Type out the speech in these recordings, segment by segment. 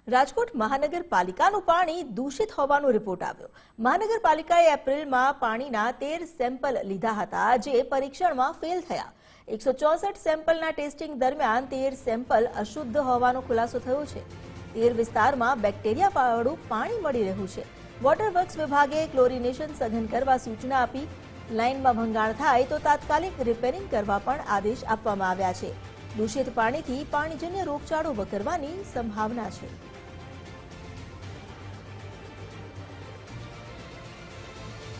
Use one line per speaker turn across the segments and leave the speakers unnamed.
રાજકોટ મહાનગરપાલિકાનું પાણી દૂષિત હોવાનો રિપોર્ટ આવ્યો। મહાનગરપાલિકાએ એપ્રિલમાં પાણીના 13 સેમ્પલ લીધા હતા, જે પરીક્ષણમાં ફેલ થયા। 164 સેમ્પલના ટેસ્ટિંગ દરમિયાન 13 સેમ્પલ અશુદ્ધ હોવાનો ખુલાસો થયો છે। 13 વિસ્તારમાં બેક્ટેરિયાવાળું પાણી મળી રહ્યું છે। વોટર વર્ક્સ વિભાગે ક્લોરિનેશન સઘન કરવા સૂચના આપી। લાઇનમાં ભંગાણ થાય તો તાત્કાલિક રિપેરિંગ કરવા પણ આદેશ આપવામાં આવ્યા છે। દૂષિત પાણીથી પાણીજન્ય રોગચાળો વકરવાની સંભાવના છે।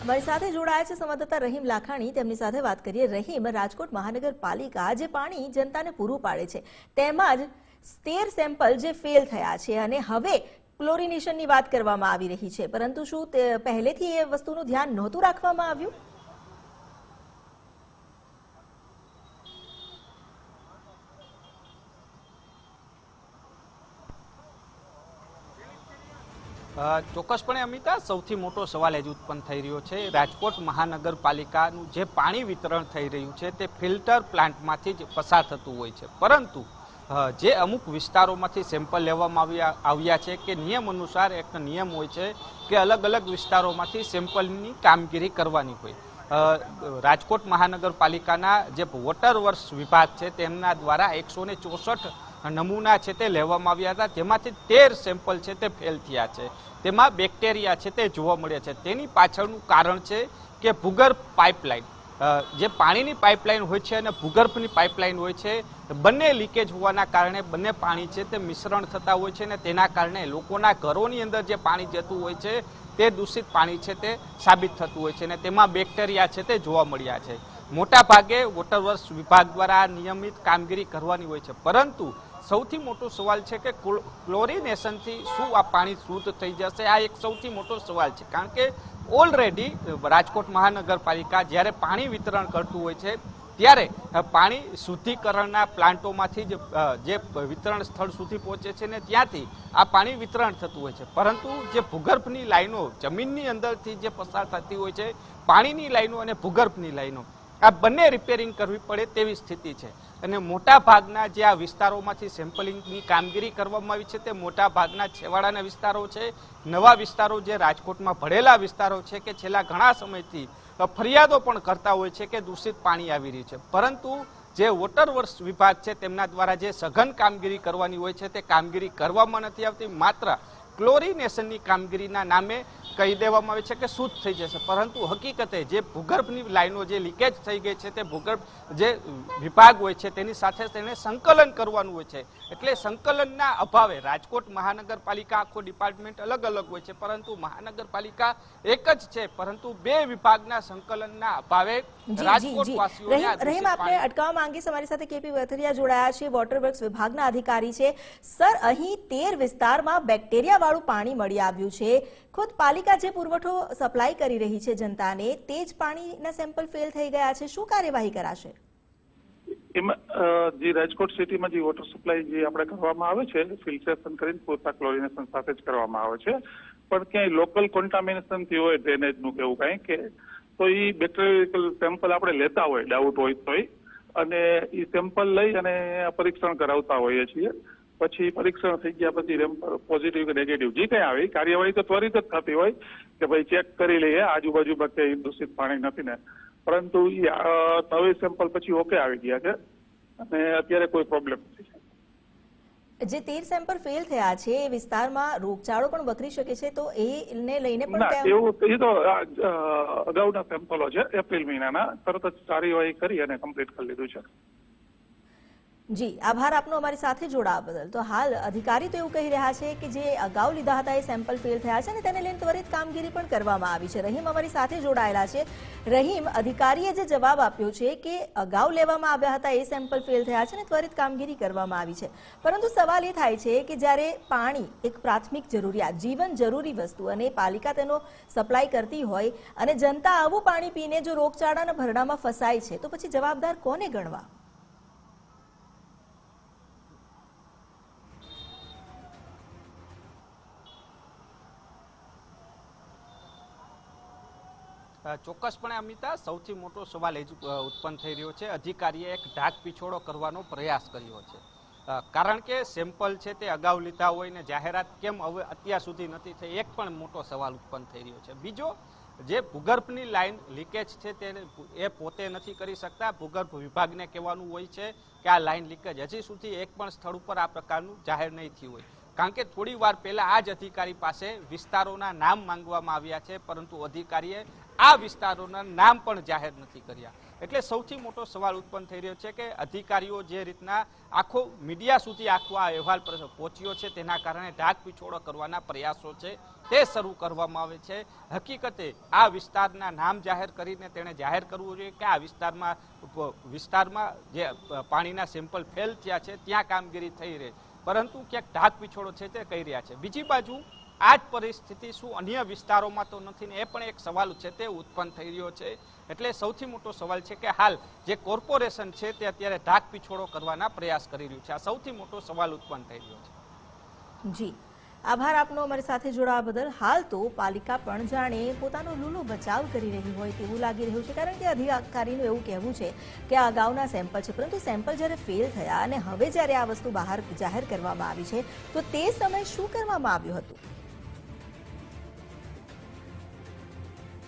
हमारी साथे जोड़ाया है संवाददाता रहीम लाखाणी। તેમની સાથે વાત કરીએ। રહીમ, રાજકોટ મહાનગરપાલિકા જે પાણી જનતાને પૂરું પાડે છે તેમાં જ 13 સેમ્પલ જે ફેલ થયા છે અને હવે ક્લોરિનેશનની વાત કરવામાં આવી રહી છે, પરંતુ શું પહેલેથી એ વસ્તુનું ધ્યાન નહોતું રાખવામાં આવ્યું?
ચોક્કસપણે અમિતા, સૌથી મોટો સવાલ એ જ ઉત્પન્ન થઈ રહ્યો છે। રાજકોટ મહાનગરપાલિકાનું જે પાણી વિતરણ થઈ રહ્યું છે તે ફિલ્ટર પ્લાન્ટમાંથી જ પસાર થતું હોય છે, પરંતુ જે અમુક વિસ્તારોમાંથી સેમ્પલ લેવામાં આવ્યા છે કે નિયમ અનુસાર એક નિયમ હોય છે કે અલગ અલગ વિસ્તારોમાંથી સેમ્પલની કામગીરી કરવાની હોય। રાજકોટ મહાનગરપાલિકાના જે વોટર વર્ક્સ વિભાગ છે તેમના દ્વારા 164 નમૂના છે તે લેવામાં આવ્યા હતા, જેમાંથી 13 સેમ્પલ છે તે ફેલ થયા છે। તેમાં બેક્ટેરિયા છે તે જોવા મળ્યા છે। તેની પાછળનું કારણ છે કે ભૂગર્ભ પાઇપલાઇન, જે પાણીની પાઇપલાઇન હોય છે અને ભૂગર્ભની પાઇપલાઇન હોય છે, બંને લીકેજ હોવાના કારણે બંને પાણી છે તે મિશ્રણ થતા હોય છે અને તેના કારણે લોકોના ઘરોની અંદર જે પાણી જતું હોય છે તે દૂષિત પાણી છે તે સાબિત થતું હોય છે અને તેમાં બેક્ટેરિયા છે તે જોવા મળ્યા છે। મોટા ભાગે વોટર વર્ક્સ વિભાગ દ્વારા નિયમિત કામગીરી કરવાની હોય છે, પરંતુ સૌથી મોટો સવાલ છે કે ક્લોરિનેશનથી શું આ પાણી શુદ્ધ થઈ જશે? આ એક સૌથી મોટો સવાલ છે, કારણ કે ઓલરેડી રાજકોટ મહાનગરપાલિકા જ્યારે પાણી વિતરણ કરતું હોય છે ત્યારે પાણી શુદ્ધિકરણના પ્લાન્ટોમાંથી જે વિતરણ સ્થળ સુધી પહોંચે છે ને ત્યાંથી આ પાણી વિતરણ થતું હોય છે, પરંતુ જે ભૂગર્ભની લાઈનો જમીનની અંદરથી જે પસાર થતી હોય છે, પાણીની લાઈનો અને ભૂગર્ભની લાઈનો, આ બંને રિપેરિંગ કરવી પડે તેવી સ્થિતિ છે। અને મોટા ભાગના જે આ વિસ્તારોમાંથી સેમ્પલિંગની કામગીરી કરવામાં આવી છે તે મોટા ભાગના છેવાડાના વિસ્તારો છે, નવા વિસ્તારો જે રાજકોટમાં ભળેલા વિસ્તારો છે કે છેલ્લા ઘણા સમયથી ફરિયાદો પણ કરતા હોય છે કે દૂષિત પાણી આવી રહ્યું છે, પરંતુ જે વોટર વર્ક્સ વિભાગ છે તેમના દ્વારા જે સઘન કામગીરી કરવાની હોય છે તે કામગીરી કરવામાં નથી આવતી। માત્ર ક્લોરિનેશનની કામગીરીના નામે કહી દેવામાં આવે છે કે શુદ્ધ થઈ જશે, પરંતુ હકીકતે જે ભૂગર્ભની લાઈનો જે લીકેજ થઈ ગઈ છે તે ભૂગર્ભ જે વિભાગ હોય છે તેની સાથે તેને સંકલન કરવાનું હોય છે। એટલે સંકલનના અભાવે રાજકોટ મહાનગરપાલિકા આખો ડિપાર્ટમેન્ટ અલગ અલગ હોય છે, પરંતુ મહાનગરપાલિકા એક જ છે, પરંતુ બે વિભાગના સંકલનના અભાવે રાજકોટવાસીઓને
રહીમ, આપણે અટકાવવા માંગીશ। અમારી સાથે કેપી વથરિયા જોડાયા છે, વોટર વર્ક્સ વિભાગના અધિકારી છે। સર, અહીં 13 વિસ્તારમાં બેક્ટેરિયા વાળું પાણી મળી આવ્યું છે। ખુદ પાલિકા જે પુરવઠો સપ્લાય કરી રહી છે જનતાને, તે જ પાણીના સેમ્પલ ફેલ થઈ ગયા છે, શું કાર્યવાહી કરાશે?
એમાં જે રાજકોટ સિટીમાં જે વોટર સપ્લાય જે આપણે કરવામાં આવે છે ફિલ્ટરેશન કરીને પૂરતા ક્લોરિનેશન સાથે જ કરવામાં આવે છે, પણ ક્યાંય લોકલ કોન્ટામિનેશન થી હોય ડ્રેનેજનું કે એવું કાંઈ કે તો એ બેક્ટેરિયલ સેમ્પલ આપણે લેતા હોય, ડાઉટ હોય તો, અને એ સેમ્પલ લઈ અને પરીક્ષણ કરાવતા હોઈએ છીએ। પછી પરીક્ષણ થઈ ગયા પછી પોઝિટિવ કે નેગેટિવ જે કંઈ આવે કાર્યવાહી તો ત્વરિત જ થતી હોય કે ભાઈ ચેક કરી લઈએ આજુબાજુમાં કે દૂષિત પાણી નથી ને, પરંતુ એ 9 સેમ્પલ પછી ઓકે આવી ગયા છે અને અત્યારે કોઈ પ્રોબ્લેમ નથી।
જે 13 સેમ્પલ ફેલ થયા છે એ વિસ્તારમાં રોગચાળો પણ વકરી શકે છે, તો એને લઈને પણ
એવું એ તો અગાઉના સેમ્પલો છે, એપ્રિલ મહિનાના, તરત જ કાર્યવાહી કરી અને કમ્પ્લીટ કરી લીધું છે।
જી, આભાર આપનો અમારી સાથે જોડાવા બદલ। તો હાલ અધિકારી તો એવું કહી રહ્યા છે કે જે અગાઉ લીધા હતા એ સેમ્પલ ફેલ થયા છે અને તેને લઈને ત્વરિત કામગીરી પણ કરવામાં આવી છે। રહીમ અમારી સાથે જોડાયેલા છે। રહીમ, અધિકારીએ જે જવાબ આપ્યો છે કે અગાઉ લેવામાં આવ્યા હતા એ સેમ્પલ ફેલ થયા છે અને ત્વરિત કામગીરી કરવામાં આવી છે, પરંતુ સવાલ એ થાય છે કે જ્યારે પાણી એક પ્રાથમિક જરૂરિયાત, જીવન જરૂરી વસ્તુ, અને પાલિકા તેનો સપ્લાય કરતી હોય અને જનતા આવું પાણી પીને જો રોગચાળાના ભરડામાં ફસાય છે તો પછી જવાબદાર કોને ગણવા?
ચોક્કસપણે અમિતા, સૌથી મોટો સવાલ એ જ ઉત્પન્ન થઈ રહ્યો છે। અધિકારીએ એક ઢાક પીછોડો કરવાનો પ્રયાસ કર્યો છે। કારણ કે સેમ્પલ છે તે અગાઉ લીધા હોય ને જાહેરાત કેમ હવે અત્યાર સુધી નથી થઈ, એક પણ મોટો સવાલ ઉત્પન્ન થઈ રહ્યો છે. બીજો, જે ભૂગર્ભની લાઈન લીકેજ છે તેને એ પોતે નથી કરી શકતા, ભૂગર્ભ વિભાગને કહેવાનું હોય છે કે આ લાઈન લીકેજ. હજી સુધી એક પણ સ્થળ ઉપર આ પ્રકારનું જાહેર નહીં થયું હોય, કારણ કે થોડી વાર પહેલા આ જ અધિકારી પાસે વિસ્તારોના નામ માંગવામાં આવ્યા છે, પરંતુ અધિકારીએ આ વિસ્તારોના નામ પણ જાહેર નથી કર્યા. એટલે સૌથી મોટો સવાલ ઉત્પન્ન થઈ રહ્યો છે કે અધિકારીઓ જે રીતના આખો મીડિયા સુધી આખો આ અહેવાલ પહોંચ્યો છે તેના કારણે ઢાક પીછોડો કરવાના પ્રયાસો છે તે શરૂ કરવામાં આવે છે. હકીકતે આ વિસ્તારના નામ જાહેર કરીને તેણે જાહેર કરવું જોઈએ કે આ વિસ્તારમાં જે પાણીના સેમ્પલ ફેલ થયા છે ત્યાં કામગીરી થઈ રહી, પરંતુ ક્યાંક ઢાક પીછોડો છે તે કહી રહ્યા છે. બીજી બાજુ આ જ પરિસ્થિતિ શું અન્ય વિસ્તારોમાં તો નથી ને, એ પણ એક સવાલ છે તે ઉત્પન્ન થઈ રહ્યો છે. એટલે સૌથી મોટો સવાલ છે કે હાલ જે કોર્પોરેશન છે તે અત્યારે ઢાક પીછોડો કરવાના પ્રયાસ કરી રહ્યું છે. આ સૌથી મોટો સવાલ ઉત્પન્ન થઈ રહ્યો છે.
જી, આભાર આપનો અમારી સાથે જોડાવા બદલ. હાલ તો પાલિકા પણ જાણે પોતાનો લૂલો બચાવ કરી રહી હોય તેવું લાગી રહ્યું છે, કારણ કે અધિકારીનું એવું કહેવું છે કે આ અગાઉના સેમ્પલ છે, પરંતુ સેમ્પલ જ્યારે ફેલ થયા અને હવે જ્યારે આ વસ્તુ બહાર જાહેર કરવામાં આવી છે તો તે સમયે શું કરવામાં આવ્યું હતું?